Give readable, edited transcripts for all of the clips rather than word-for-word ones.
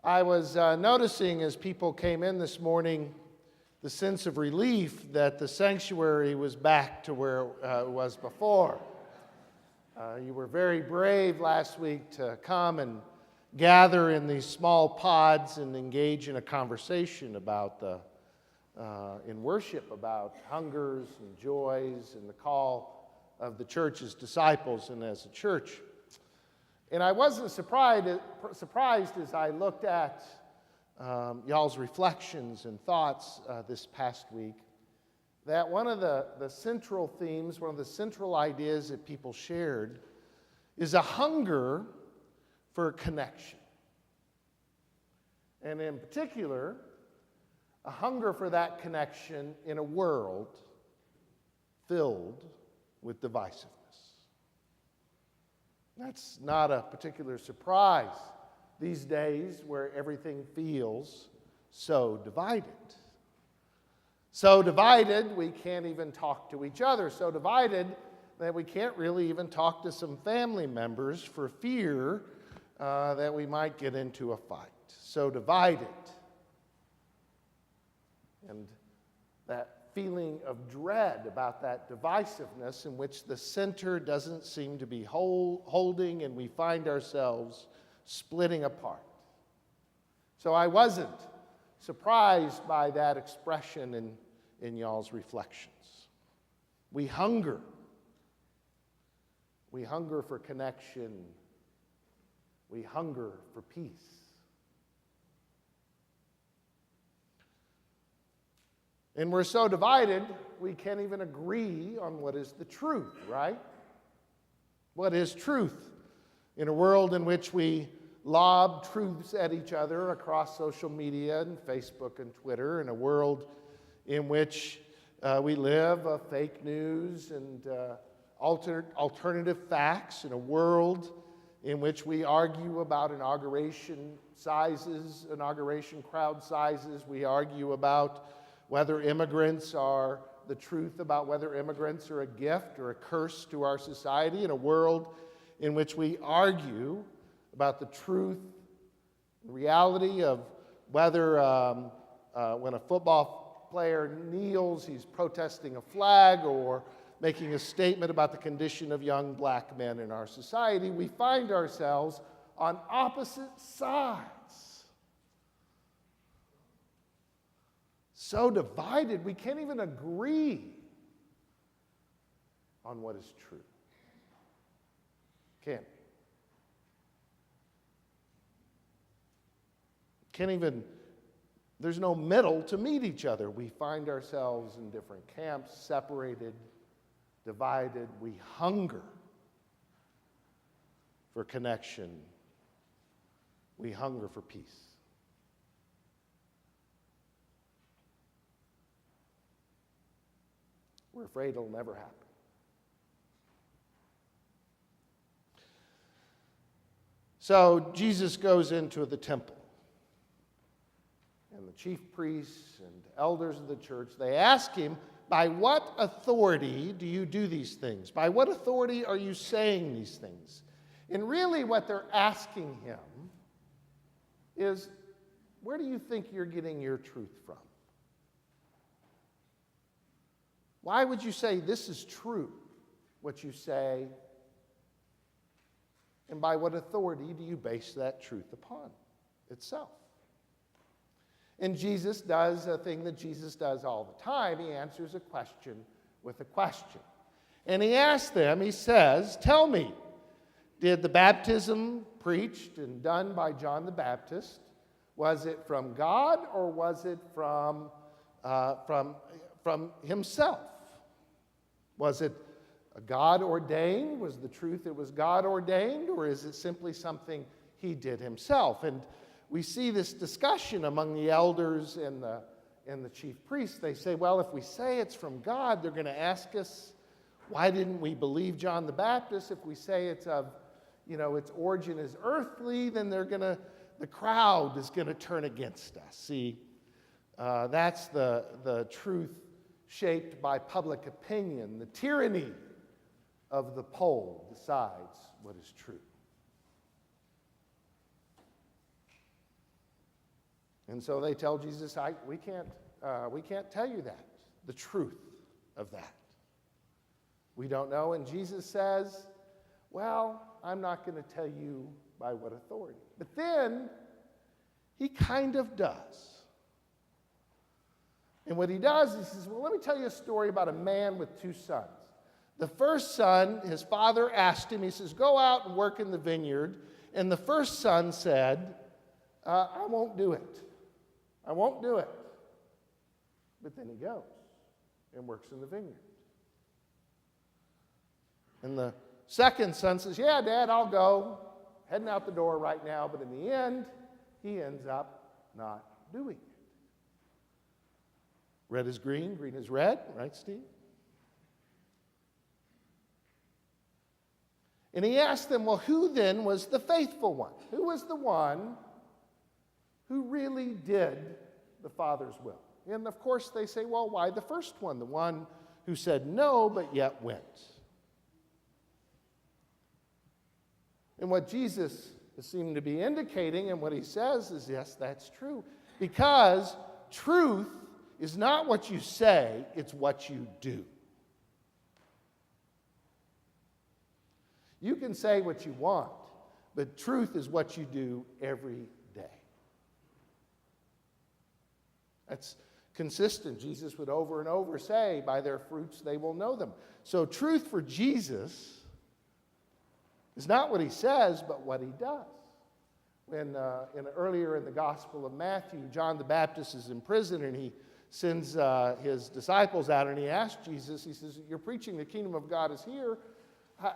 I was noticing as people came in this morning the sense of relief that the sanctuary was back to where it was before. You were very brave last week to come and gather in these small pods and engage in a conversation about in worship about hungers and joys and the call of the church as disciples and as a church. And I wasn't surprised as I looked at y'all's reflections and thoughts this past week, that one of the central themes, one of the central ideas that people shared is a hunger for connection. And in particular, a hunger for that connection in a world filled with divisiveness. That's not a particular surprise these days where everything feels so divided. So divided, we can't even talk to each other. So divided that we can't really even talk to some family members for fear that we might get into a fight. So divided. And that feeling of dread about that divisiveness in which the center doesn't seem to be holding and we find ourselves splitting apart. So I wasn't surprised by that expression in y'all's reflections. We hunger. We hunger for connection. We hunger for peace. And we're so divided, we can't even agree on what is the truth, right? What is truth? In a world in which we lob truths at each other across social media and Facebook and Twitter, in a world in which we live of fake news and alternative facts, in a world in which we argue about inauguration crowd sizes, we argue about whether immigrants are the truth about whether immigrants are a gift or a curse to our society, in a world in which we argue about the truth, reality of whether when a football player kneels, he's protesting a flag or making a statement about the condition of young black men in our society, we find ourselves on opposite sides. So divided, we can't even agree on what is true. Can't. Can't even, there's no middle to meet each other. We find ourselves in different camps, separated, divided. We hunger for connection. We hunger for peace. We're afraid it'll never happen. So Jesus goes into the temple. And the chief priests and elders of the church, they ask him, by what authority do you do these things? By what authority are you saying these things? And really what they're asking him is, where do you think you're getting your truth from? Why would you say this is true, what you say? And by what authority do you base that truth upon itself? And Jesus does a thing that Jesus does all the time. He answers a question with a question. And he asks them, he says, tell me, did the baptism preached and done by John the Baptist, was it from God or was it from himself? Was it God ordained? Was the truth it was God ordained? Or is it simply something he did himself? And we see this discussion among the elders and the chief priests. They say, well, if we say it's from God, they're going to ask us, why didn't we believe John the Baptist? If we say it's of, its origin is earthly, then the crowd is going to turn against us. See, that's the truth shaped by public opinion. The tyranny of the poll decides what is true. And so they tell Jesus, we can't tell you that, the truth of that. We don't know. And Jesus says, well, I'm not going to tell you by what authority. But then he kind of does. And what he does, he says, well, let me tell you a story about a man with two sons. The first son, his father asked him, he says, go out and work in the vineyard. And the first son said, I won't do it. I won't do it. But then he goes and works in the vineyard. And the second son says, yeah, Dad, I'll go. Heading out the door right now. But in the end, he ends up not doing it. Red is green, green is red, right, Steve? And he asked them, well, who then was the faithful one? Who was the one who really did the Father's will? And of course they say, well, why the first one? The one who said no, but yet went. And what Jesus seemed to be indicating, and what he says is, yes, that's true. Because truth is not what you say, it's what you do. You can say what you want, but truth is what you do every day. That's consistent. Jesus would over and over say, by their fruits they will know them. So truth for Jesus is not what he says, but what he does. When earlier in the Gospel of Matthew, John the Baptist is in prison, and he sends his disciples out, and he asks Jesus, he says, you're preaching the kingdom of God is here.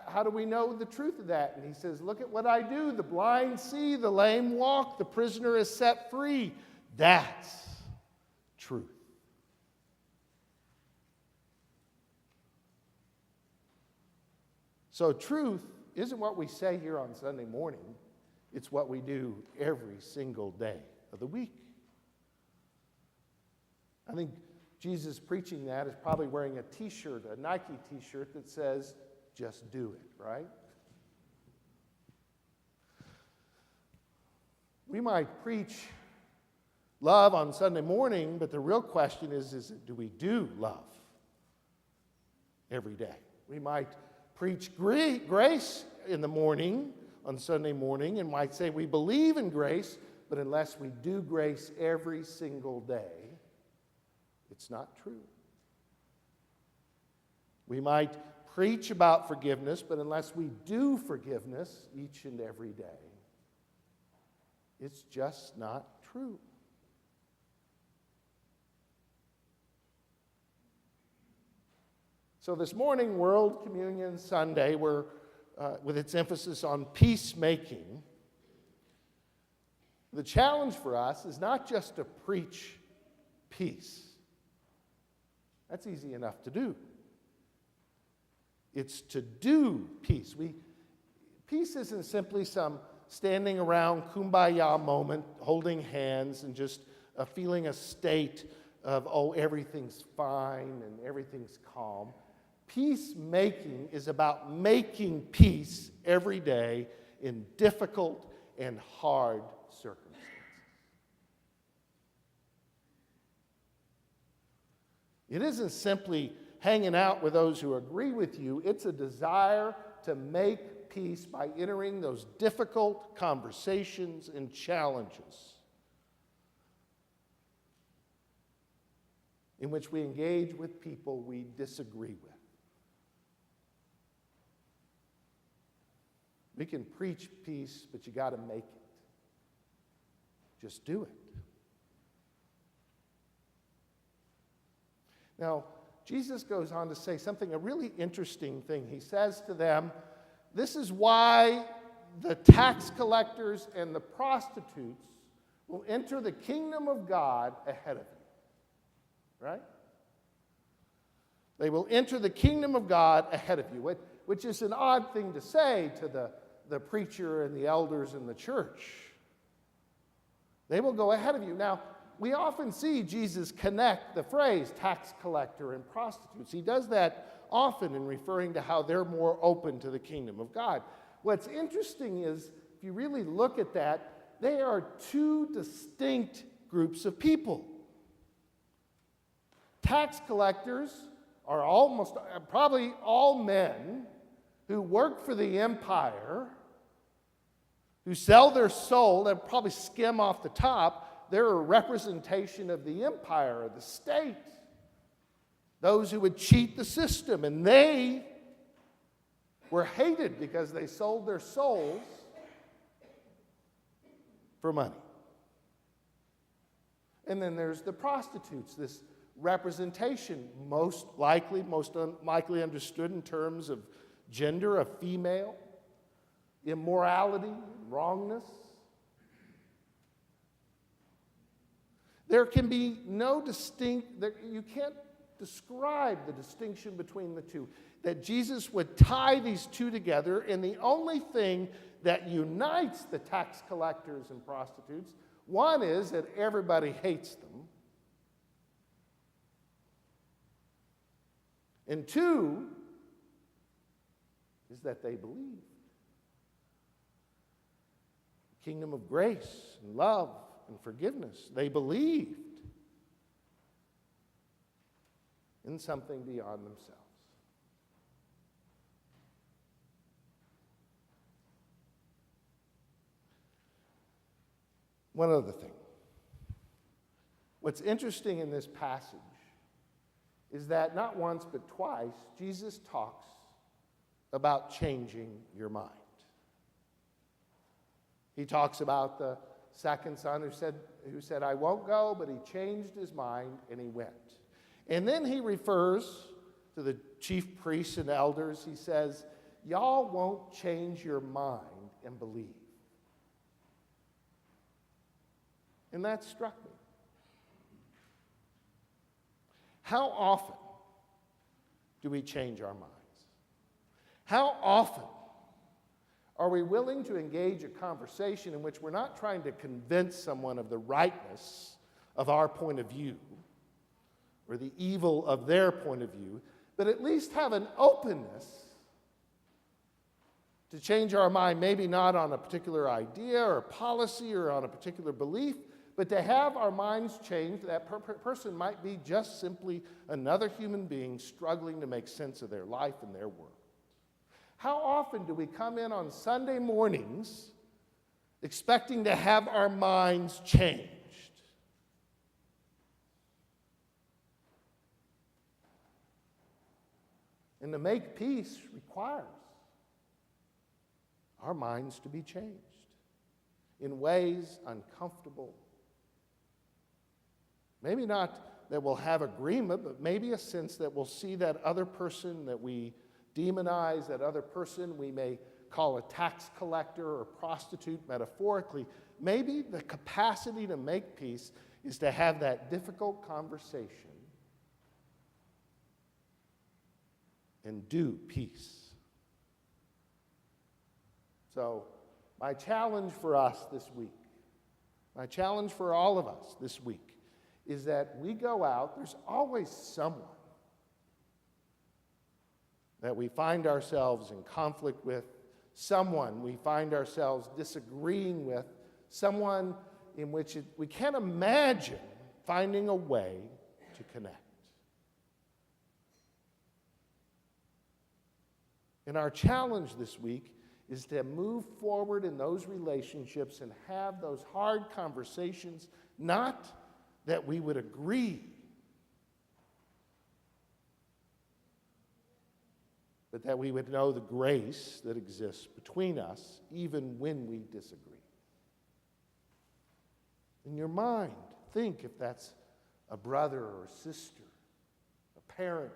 How do we know the truth of that? And he says, look at what I do. The blind see, the lame walk, the prisoner is set free. That's truth. So truth isn't what we say here on Sunday morning. It's what we do every single day of the week. I think Jesus preaching that is probably wearing a t-shirt, a Nike t-shirt that says, just do it, right? We might preach love on Sunday morning, but the real question is do we do love every day? We might preach grace in the morning, on Sunday morning, and might say we believe in grace, but unless we do grace every single day, it's not true. We might preach about forgiveness, but unless we do forgiveness each and every day, it's just not true. So this morning, World Communion Sunday, we're with its emphasis on peacemaking. The challenge for us is not just to preach peace. That's easy enough to do. It's to do peace. Peace isn't simply some standing around kumbaya moment, holding hands and just feeling a state of, oh, everything's fine and everything's calm. Peacemaking is about making peace every day in difficult and hard circumstances. It isn't simply hanging out with those who agree with you. It's a desire to make peace by entering those difficult conversations and challenges in which we engage with people we disagree with. We can preach peace, but you got to make it. Just do it. Now, Jesus goes on to say something, a really interesting thing. He says to them, this is why the tax collectors and the prostitutes will enter the kingdom of God ahead of you. Right? They will enter the kingdom of God ahead of you, which is an odd thing to say to the preacher and the elders in the church. They will go ahead of you. Now, we often see Jesus connect the phrase tax collector and prostitutes. He does that often in referring to how they're more open to the kingdom of God. What's interesting is, if you really look at that, they are two distinct groups of people. Tax collectors are probably all men who work for the empire, who sell their soul and probably skim off the top. They're a representation of the empire, of the state. Those who would cheat the system, and they were hated because they sold their souls for money. And then there's the prostitutes, this representation, most unlikely understood in terms of gender, a female, immorality, wrongness. There can be no you can't describe the distinction between the two. That Jesus would tie these two together, and the only thing that unites the tax collectors and prostitutes, one is that everybody hates them, and two is that they believe. Kingdom of grace and love and forgiveness. They believed in something beyond themselves. One other thing. What's interesting in this passage is that not once but twice, Jesus talks about changing your mind. He talks about the second son who said, I won't go, but he changed his mind and he went. And then he refers to the chief priests and elders. He says, y'all won't change your mind and believe. And that struck me. How often do we change our minds? How often are we willing to engage a conversation in which we're not trying to convince someone of the rightness of our point of view or the evil of their point of view, but at least have an openness to change our mind, maybe not on a particular idea or policy or on a particular belief, but to have our minds changed. That person might be just simply another human being struggling to make sense of their life and their world. How often do we come in on Sunday mornings expecting to have our minds changed? And to make peace requires our minds to be changed in ways uncomfortable. Maybe not that we'll have agreement, but maybe a sense that we'll see that other person that we demonize, that other person we may call a tax collector or prostitute metaphorically. Maybe the capacity to make peace is to have that difficult conversation and do peace. So, my challenge for us this week, my challenge for all of us this week, is that we go out, there's always someone that we find ourselves in conflict with, someone we find ourselves disagreeing with, someone in which we can't imagine finding a way to connect. And our challenge this week is to move forward in those relationships and have those hard conversations, not that we would agree, but that we would know the grace that exists between us even when we disagree. In your mind, think if that's a brother or a sister, a parent,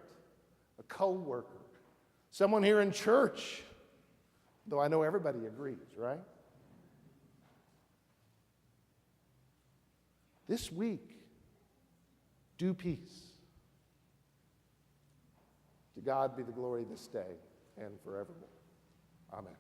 a co-worker, someone here in church, though I know everybody agrees, right? This week, do peace. To God be the glory this day and forevermore. Amen.